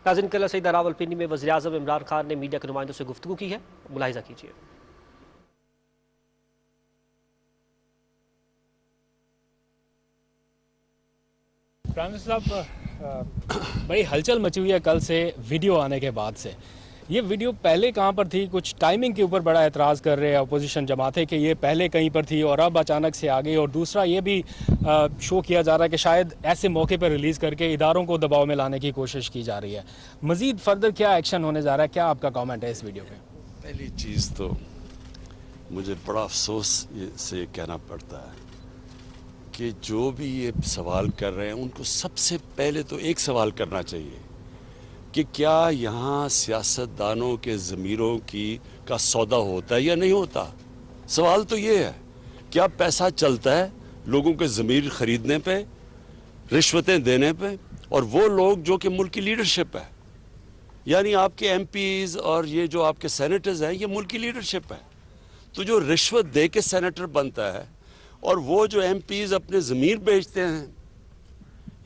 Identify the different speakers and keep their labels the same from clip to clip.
Speaker 1: ناظرین کل سیدہ راولپنڈی میں وزیراعظم عمران خان نے میڈیا کے نمائندوں سے گفتگو کی ہے، ملاحظہ کیجیے۔
Speaker 2: پرائم منسٹر صاحب، بڑی ہلچل مچی ہوئی ہے کل سے ویڈیو آنے کے بعد سے۔ یہ ویڈیو پہلے کہاں پر تھی؟ کچھ ٹائمنگ کے اوپر بڑا اعتراض کر رہے ہیں اپوزیشن جماعتیں کہ یہ پہلے کہیں پر تھی اور اب اچانک سے آ گئی، اور دوسرا یہ بھی شو کیا جا رہا ہے کہ شاید ایسے موقع پر ریلیز کر کے اداروں کو دباؤ میں لانے کی کوشش کی جا رہی ہے۔ مزید فردر کیا ایکشن ہونے جا رہا ہے؟ کیا آپ کا کامنٹ ہے اس ویڈیو پہ؟
Speaker 3: پہلی چیز تو مجھے بڑا افسوس سے کہنا پڑتا ہے کہ جو بھی یہ سوال کر رہے ہیں ان کو سب سے پہلے تو ایک سوال کرنا چاہیے کہ کیا یہاں سیاستدانوں کے ضمیروں کا سودا ہوتا ہے یا نہیں ہوتا۔ سوال تو یہ ہے، کیا پیسہ چلتا ہے لوگوں کے ضمیر خریدنے پہ، رشوتیں دینے پہ؟ اور وہ لوگ جو کہ ملک کی لیڈرشپ ہے، یعنی آپ کے ایم پیز اور یہ جو آپ کے سینیٹرز ہیں، یہ ملک کی لیڈرشپ ہے، تو جو رشوت دے کے سینیٹر بنتا ہے اور وہ جو ایم پیز اپنے ضمیر بیچتے ہیں،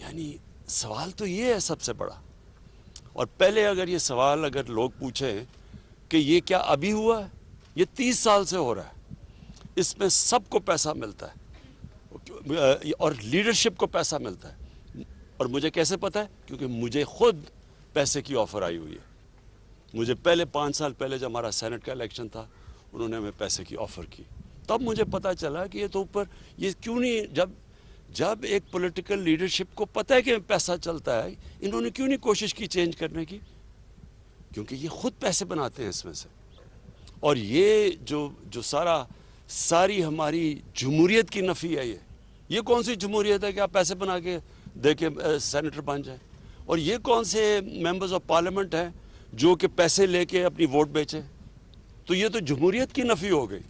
Speaker 3: یعنی سوال تو یہ ہے سب سے بڑا۔ اور پہلے اگر یہ سوال اگر لوگ پوچھیں کہ یہ کیا ابھی ہوا ہے، یہ 30 سال سے ہو رہا ہے، اس میں سب کو پیسہ ملتا ہے اور لیڈرشپ کو پیسہ ملتا ہے۔ اور مجھے کیسے پتہ ہے؟ کیونکہ مجھے خود پیسے کی آفر آئی ہوئی ہے۔ مجھے پہلے 5 سال پہلے جب ہمارا سینٹ کا الیکشن تھا، انہوں نے ہمیں پیسے کی آفر کی، تب مجھے پتہ چلا کہ یہ تو اوپر یہ کیوں نہیں، جب ایک پولیٹیکل لیڈرشپ کو پتہ ہے کہ پیسہ چلتا ہے، انہوں نے کیوں نہیں کوشش کی چینج کرنے کی؟ کیونکہ یہ خود پیسے بناتے ہیں اس میں سے۔ اور یہ جو ساری ہماری جمہوریت کی نفی ہے، یہ کون سی جمہوریت ہے کہ آپ پیسے بنا کے دے کے سینیٹر بن جائیں؟ اور یہ کون سے ممبرز آف پارلیمنٹ ہیں جو کہ پیسے لے کے اپنی ووٹ بیچیں؟ تو یہ تو جمہوریت کی نفی ہو گئی۔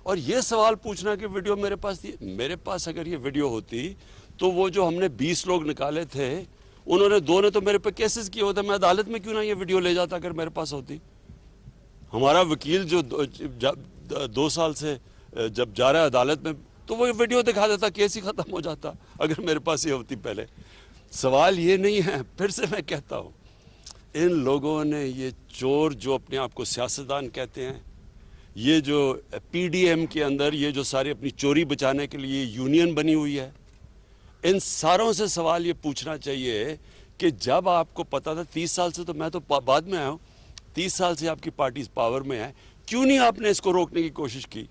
Speaker 3: اور یہ سوال پوچھنا کہ ویڈیو میرے پاس تھی، میرے پاس اگر یہ ویڈیو ہوتی تو وہ جو ہم نے 20 لوگ نکالے تھے، انہوں نے 2 نے تو میرے پہ کیسز کیے ہوتے، میں عدالت میں کیوں نہ یہ ویڈیو لے جاتا اگر میرے پاس ہوتی۔ ہمارا وکیل جو 2 سال سے جب جا رہا ہے عدالت میں، تو وہ ویڈیو دکھا دیتا، کیس ہی ختم ہو جاتا اگر میرے پاس یہ ہوتی پہلے۔ سوال یہ نہیں ہے، پھر سے میں کہتا ہوں، ان لوگوں نے یہ چور جو اپنے آپ کو سیاستدان کہتے ہیں، یہ جو پی ڈی ایم کے اندر یہ جو سارے اپنی چوری بچانے کے لیے یونین بنی ہوئی ہے، ان ساروں سے سوال یہ پوچھنا چاہیے کہ جب آپ کو پتا تھا 30 سال سے، تو میں تو بعد میں آیا ہوں، 30 سال سے آپ کی پارٹی پاور میں ہے، کیوں نہیں آپ نے اس کو روکنے کی کوشش کی؟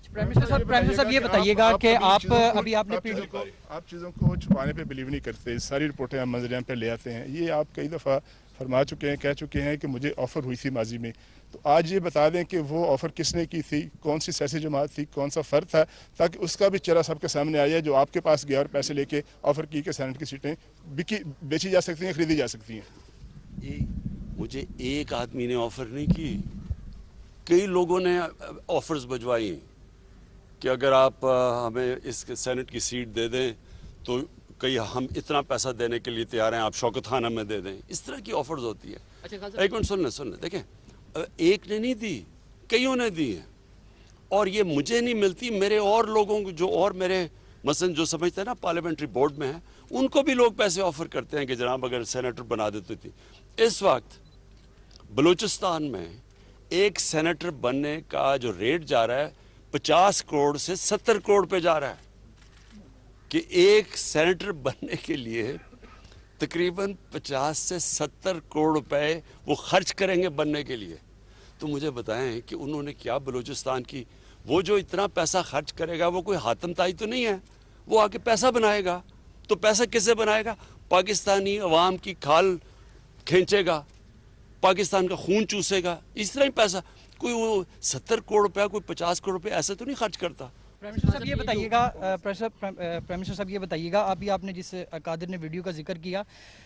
Speaker 4: پرائم منسٹر صاحب یہ بتائیے گا کہ آپ
Speaker 5: چیزوں کو چھپانے پہ بلیو نہیں کرتے، ساری رپورٹیں ہم منظر عام پہ لے آتے ہیں۔ یہ آپ کئی دفعہ فرما چکے ہیں، کہہ چکے ہیں کہ مجھے آفر ہوئی تھی ماضی میں، تو آج یہ بتا دیں کہ وہ آفر کس نے کی تھی، کون سی سیاسی جماعت تھی، کون سا فرد تھا، تاکہ اس کا بھی چہرہ سب کے سامنے آ جائے جو آپ کے پاس گیا اور پیسے لے کے آفر کی کہ سینٹ کی سیٹیں بیچی جا سکتی ہیں، خریدی جا سکتی ہیں۔
Speaker 3: مجھے ایک آدمی نے آفر نہیں کی، کئی لوگوں نے آفرز بھجوائی کہ اگر آپ ہمیں اس سینٹ کی سیٹ دے دیں تو کئی ہم اتنا پیسہ دینے کے لیے تیار ہیں، آپ شوکت خان ہمیں دے دیں، اس طرح کی آفرز ہوتی ہے۔ ایک منٹ سن لیں، دیکھیں، ایک نے نہیں دی، کئیوں نے دی ہیں، اور یہ مجھے نہیں ملتی، میرے اور لوگوں کو جو اور میرے مثلا جو سمجھتے ہیں نا پارلیمنٹری بورڈ میں ہیں، ان کو بھی لوگ پیسے آفر کرتے ہیں کہ جناب اگر سینیٹر بنا دیتی تھی۔ اس وقت بلوچستان میں ایک سینیٹر بننے کا جو ریٹ جا رہا ہے 50 کروڑ سے 70 کروڑ پہ جا رہا ہے، کہ ایک سینیٹر بننے کے لیے تقریباً 50 سے 70 کروڑ روپے وہ خرچ کریں گے بننے کے لیے۔ تو مجھے بتائیں کہ انہوں نے کیا بلوچستان کی، وہ جو اتنا پیسہ خرچ کرے گا وہ کوئی حاتم تائی تو نہیں ہے، وہ آ کے پیسہ بنائے گا، تو پیسہ کس سے بنائے گا؟ پاکستانی عوام کی کھال کھینچے گا، پاکستان کا خون چوسے گا، اس طرح ہی پیسہ، کوئی وہ 70 کروڑ روپے کوئی 50 کروڑ روپے ایسے تو نہیں خرچ کرتا۔
Speaker 4: پرائم منسٹر صاحب یہ بتائیے گا ابھی آپ نے جس قادر نے ویڈیو کا ذکر کیا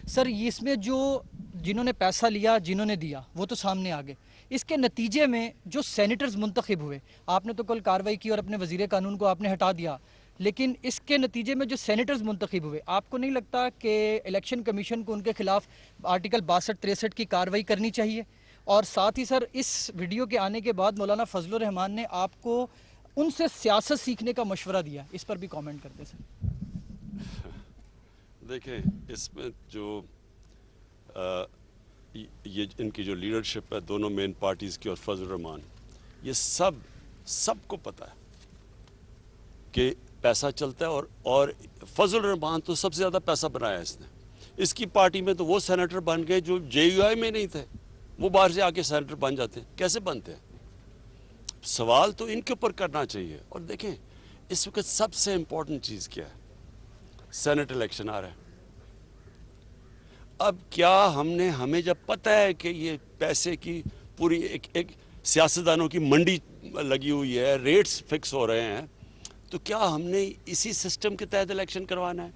Speaker 4: سر، اس میں جنہوں نے پیسہ لیا، جنہوں نے دیا، وہ تو سامنے آ گئے، اس کے نتیجے میں جو سینیٹرز منتخب ہوئے، آپ نے تو کل کارروائی کی اور اپنے وزیر قانون کو آپ نے ہٹا دیا، لیکن اس کے نتیجے میں جو سینیٹرز منتخب ہوئے، آپ کو نہیں لگتا کہ الیکشن کمیشن کو ان کے خلاف آرٹیکل 62-63 کی کارروائی کرنی چاہیے؟ اور ساتھ ہی سر، اس ویڈیو کے آنے کے بعد مولانا فضل الرحمان نے آپ کو ان سے سیاست سیکھنے کا مشورہ دیا، اس پر بھی کامنٹ کرتے سر۔
Speaker 3: دیکھیں، اس میں جو ये इनकी जो लीडरशिप है दोनों मेन पार्टीज़ की और फजल रहमान, ये सबको पता है कि पैसा चलता है और फजल रहमान तो सबसे ज़्यादा पैसा बनाया इसने। इसकी पार्टी में तो वो सेनेटर बन गए जो JUI में नहीं थे, वो बाहर से आके सेनेटर बन जाते हैं। कैसे बनते हैं? सवाल तो इनके ऊपर करना चाहिए। और देखें इस वक्त सबसे इम्पोर्टेंट चीज़ क्या है, सेनेट इलेक्शन आ रहा है। अब क्या हमें जब पता है कि ये पैसे की पूरी एक सियासतदानों की मंडी लगी हुई है, रेट्स फिक्स हो रहे हैं, तो क्या हमने इसी सिस्टम के तहत इलेक्शन करवाना है?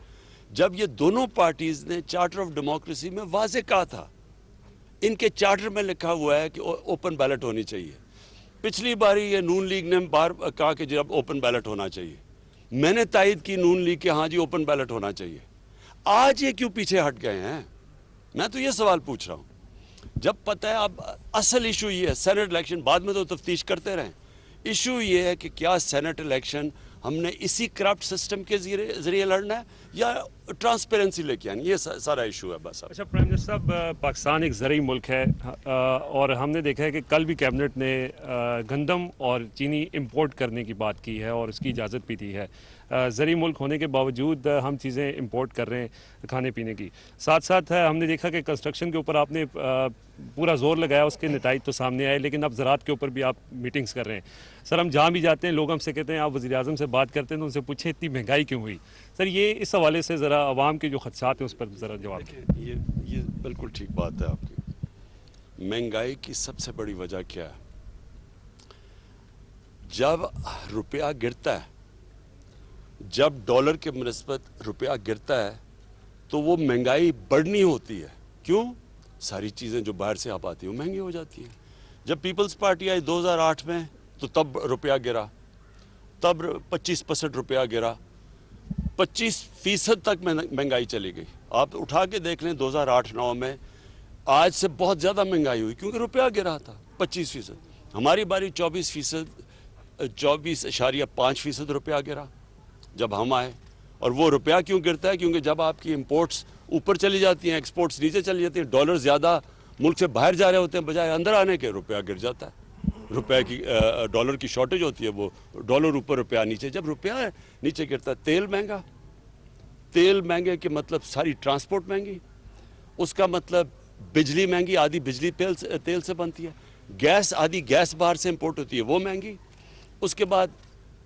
Speaker 3: जब ये दोनों पार्टीज ने चार्टर ऑफ डेमोक्रेसी में वाजे कहा था, इनके चार्टर में लिखा हुआ है कि ओपन बैलेट होनी चाहिए। पिछली बारी ये नून लीग ने बार कहा कि जब ओपन बैलेट होना चाहिए, मैंने तायद की नून लीग के हाँ जी ओपन बैलेट होना चाहिए। आज ये क्यों पीछे हट गए हैं? मैं तो ये सवाल पूछ रहा हूँ। जब पता है अब असल इशू ये है, सेनेट इलेक्शन बाद में तो तफ्तीश करते रहें, इशू ये है कि क्या सेनेट इलेक्शन हमने इसी करप्ट सिस्टम के जरिए लड़ना है या ट्रांसपेरेंसी लेके आनी, ये सारा इशू है बस।
Speaker 6: अच्छा प्राइम मिनिस्टर साहब, पाकिस्तान एक ज़रूरी मुल्क है और हमने देखा है कि कल भी कैबिनेट ने गंदम और चीनी इंपोर्ट करने की बात की है और उसकी इजाज़त भी दी है। ज़रूरी मुल्क होने के बावजूद हम चीज़ें इंपोर्ट कर रहे हैं खाने पीने की। साथ साथ हमने देखा कि कंस्ट्रक्शन के ऊपर आपने पूरा जोर लगाया, उसके नताइज तो सामने आए, लेकिन अब ज़राअत के ऊपर भी आप मीटिंग्स कर रहे हैं। सर हम जहाँ भी जाते हैं लोग हमसे कहते हैं, आप वज़ीर आज़म से बात करते हैं तो उनसे पूछे इतनी महंगाई क्यों हुई? सर ये इस हवाले से ज़रा आवाम के जो खदशात हैं उस पर ज़रा जवाब दें।
Speaker 3: ये बिल्कुल ठीक बात है आपकी। महंगाई की सबसे बड़ी वजह क्या है? जब रुपया गिरता है, जब डॉलर के मुनिस्बत रुपया गिरता है तो वो महंगाई बढ़नी होती है। क्यों? सारी चीज़ें जो बाहर से आप आती हैं वो महंगी हो जाती हैं। जब पीपल्स पार्टी आई 2008 में तो तब रुपया गिरा, तब 25% रुपया गिरा, 25% तक महंगाई चली गई। आप उठा के देख लें 2008-9 में आज से बहुत ज़्यादा महंगाई हुई क्योंकि रुपया गिरा था 25%। हमारी बारी 24.5% रुपया गिरा जब हम आए। और वो रुपया क्यों गिरता है? क्योंकि जब आपकी इंपोर्ट्स ऊपर चली जाती हैं, एक्सपोर्ट्स नीचे चली जाती हैं, डॉलर ज़्यादा मुल्क से बाहर जा रहे होते हैं बजाय अंदर आने के, रुपया गिर जाता है। रुपए की डॉलर की शॉर्टेज होती है, वो डॉलर ऊपर रुपया नीचे। जब रुपया नीचे गिरता है, तेल महंगा, तेल महंगे के मतलब सारी ट्रांसपोर्ट महंगी, उसका मतलब बिजली महंगी, आधी बिजली तेल से बनती है, गैस आधी गैस बाहर से इंपोर्ट होती है वो महंगी, उसके बाद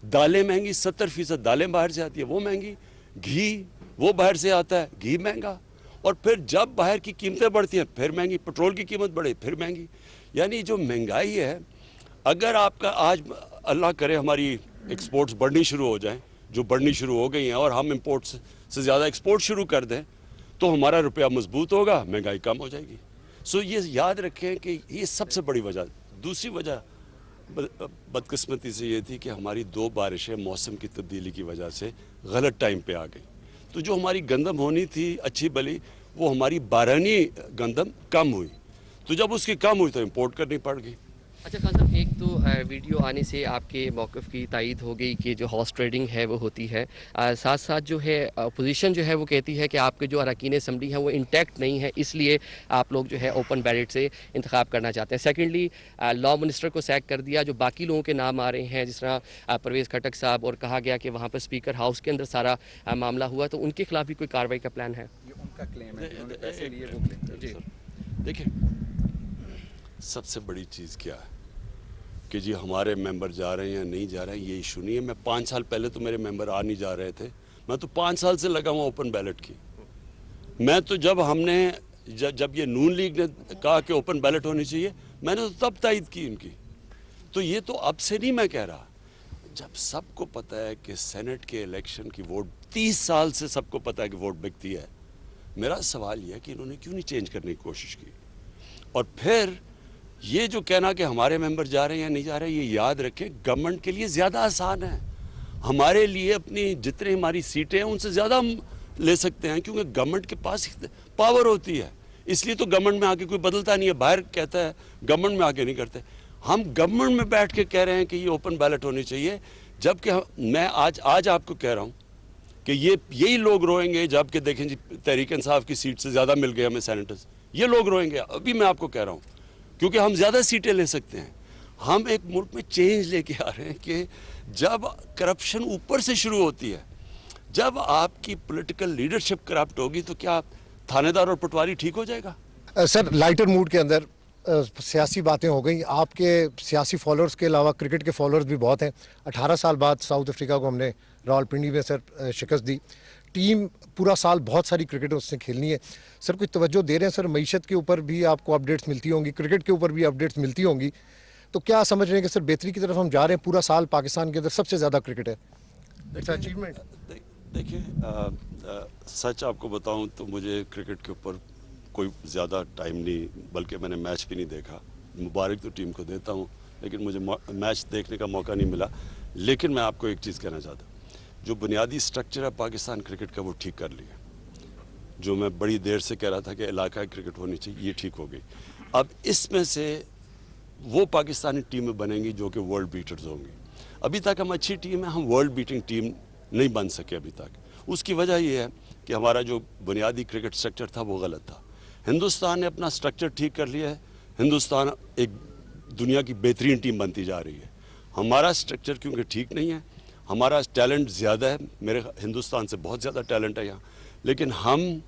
Speaker 3: दालें महंगी, 70% दालें बाहर से आती है वो महंगी, घी वो बाहर से आता है घी महंगा, और फिर जब बाहर की कीमतें बढ़ती हैं फिर महंगी, पेट्रोल की कीमत बढ़े फिर महंगी। यानी जो महंगाई है, अगर आपका आज अल्लाह करे हमारी एक्सपोर्ट्स बढ़नी शुरू हो जाएं, जो बढ़नी शुरू हो गई हैं, और हम इंपोर्ट्स से ज़्यादा एक्सपोर्ट शुरू कर दें तो हमारा रुपया मजबूत होगा, महंगाई कम हो जाएगी। सो ये याद रखें कि ये सबसे बड़ी वजह। दूसरी वजह बदकिस्मती से ये थी कि हमारी 2 बारिशें मौसम की तब्दीली की वजह से गलत टाइम पे आ गई, तो जो हमारी गंदम होनी थी अच्छी भली, वो हमारी बारहनी गंदम कम हुई, तो जब उसकी कम हुई तो इंपोर्ट करनी पड़ गई।
Speaker 7: अच्छा खान साहब, एक तो वीडियो आने से आपके मौक़िफ़ की तायद हो गई कि जो हॉर्स ट्रेडिंग है वो होती है, साथ साथ जो है अपोजिशन जो है वो कहती है कि आपके जो अरकान असम्बली हैं वो इंटैक्ट नहीं है, इसलिए आप लोग जो है ओपन बैलेट से इंतखाब करना चाहते हैं। सेकेंडली लॉ मिनिस्टर को सैक कर दिया, जो बाकी लोगों के नाम आ रहे हैं जिस तरह परवेज़ खटक साहब, और कहा गया कि वहाँ पर स्पीकर हाउस के अंदर सारा मामला हुआ, तो उनके खिलाफ भी कोई कार्रवाई का प्लान है?
Speaker 8: उनका क्लेम है, उन्होंने पैसे लिए वो क्लेम।
Speaker 7: जी
Speaker 3: देखिए, सबसे बड़ी चीज़ क्या है कि जी हमारे मेंबर जा रहे हैं या नहीं जा रहे हैं, ये इशू नहीं है। मैं 5 साल पहले तो मेरे मेंबर आ नहीं जा रहे थे, मैं तो 5 साल से लगा हुआ ओपन बैलेट की। मैं तो जब ये नून लीग ने कहा कि ओपन बैलेट होनी चाहिए, मैंने तो तब तायद की इनकी। तो ये तो अब से नहीं मैं कह रहा, जब सबको पता है कि सेनेट के इलेक्शन की वोट 30 साल से सबको पता है कि वोट बिकती है। मेरा सवाल यह है कि इन्होंने क्यों नहीं चेंज करने की कोशिश की। और फिर ये जो कहना कि हमारे मेंबर जा रहे हैं या नहीं जा रहे हैं, ये याद रखें गवर्नमेंट के लिए ज़्यादा आसान है, हमारे लिए अपनी जितनी हमारी सीटें हैं उनसे ज़्यादा हम ले सकते हैं, क्योंकि गवर्नमेंट के पास पावर होती है। इसलिए तो गवर्नमेंट में आके कोई बदलता नहीं है, बाहर कहता है, गवर्नमेंट में आके नहीं करते। हम गवर्नमेंट में बैठ के कह रहे हैं कि ये ओपन बैलेट होनी चाहिए, जबकि मैं आज आपको कह रहा हूँ कि यही लोग रोएंगे जबकि देखें जी तहरीक इंसाफ की सीट से ज़्यादा मिल गए हमें सेनेटर्स। ये लोग रोएंगे, अभी मैं आपको कह रहा हूँ, क्योंकि हम ज़्यादा सीटें ले सकते हैं। हम एक मुल्क में चेंज लेके आ रहे हैं कि जब करप्शन ऊपर से शुरू होती है, जब आपकी पॉलिटिकल लीडरशिप करप्ट होगी, तो क्या थानेदार और पटवारी ठीक हो जाएगा?
Speaker 9: सर, लाइटर मूड के अंदर सियासी बातें हो गई। आपके सियासी फॉलोअर्स के अलावा क्रिकेट के फॉलोअर्स भी बहुत हैं। 18 साल बाद साउथ अफ्रीका को हमने रावलपिंडी में सर शिकस्त दी। टीम पूरा साल बहुत सारी क्रिकेट उससे खेलनी है। सर, कुछ तवज्जो दे रहे हैं सर? मईशत के ऊपर भी आपको अपडेट्स मिलती होंगी, क्रिकेट के ऊपर भी अपडेट्स मिलती होंगी, तो क्या समझ रहे हैं कि सर बेहतरी की तरफ हम जा रहे हैं? पूरा साल पाकिस्तान के अंदर सबसे ज़्यादा क्रिकेट है, अचीवमेंट।
Speaker 3: देखिए, सच आपको बताऊं तो मुझे क्रिकेट के ऊपर कोई ज़्यादा टाइम नहीं, बल्कि मैंने मैच भी नहीं देखा। मुबारक तो टीम को देता हूं, लेकिन मुझे मैच देखने का मौका नहीं मिला। लेकिन मैं आपको एक चीज़ कहना चाहता हूँ, जो बुनियादी स्ट्रक्चर है पाकिस्तान क्रिकेट का, वो ठीक कर लिया। जो मैं बड़ी देर से कह रहा था कि इलाकाई क्रिकेट होनी चाहिए, ये ठीक हो गई। अब इसमें से वो पाकिस्तानी टीमें बनेंगी जो कि वर्ल्ड बीटर्स होंगी। अभी तक हम अच्छी टीम है, हम वर्ल्ड बीटिंग टीम नहीं बन सके अभी तक। उसकी वजह ये है कि हमारा जो बुनियादी क्रिकेट स्ट्रक्चर था वो गलत था। हिंदुस्तान ने अपना स्ट्रक्चर ठीक कर लिया है, हिंदुस्तान एक दुनिया की बेहतरीन टीम बनती जा रही है। हमारा स्ट्रक्चर क्योंकि ठीक नहीं है, हमारा टैलेंट ज़्यादा है, मेरे हिंदुस्तान से बहुत ज़्यादा टैलेंट है यहाँ, लेकिन हम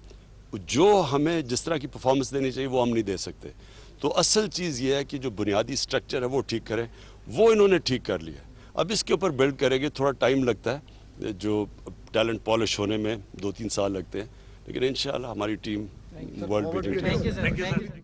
Speaker 3: जो हमें जिस तरह की परफॉर्मेंस देनी चाहिए वो हम नहीं दे सकते। तो असल चीज़ ये है कि जो बुनियादी स्ट्रक्चर है वो ठीक करें, वो इन्होंने ठीक कर लिया। अब इसके ऊपर बिल्ड करेंगे, थोड़ा टाइम लगता है, जो टैलेंट पॉलिश होने में 2-3 साल लगते हैं, लेकिन इंशाल्लाह हमारी टीम वर्ल्ड बीटिंग।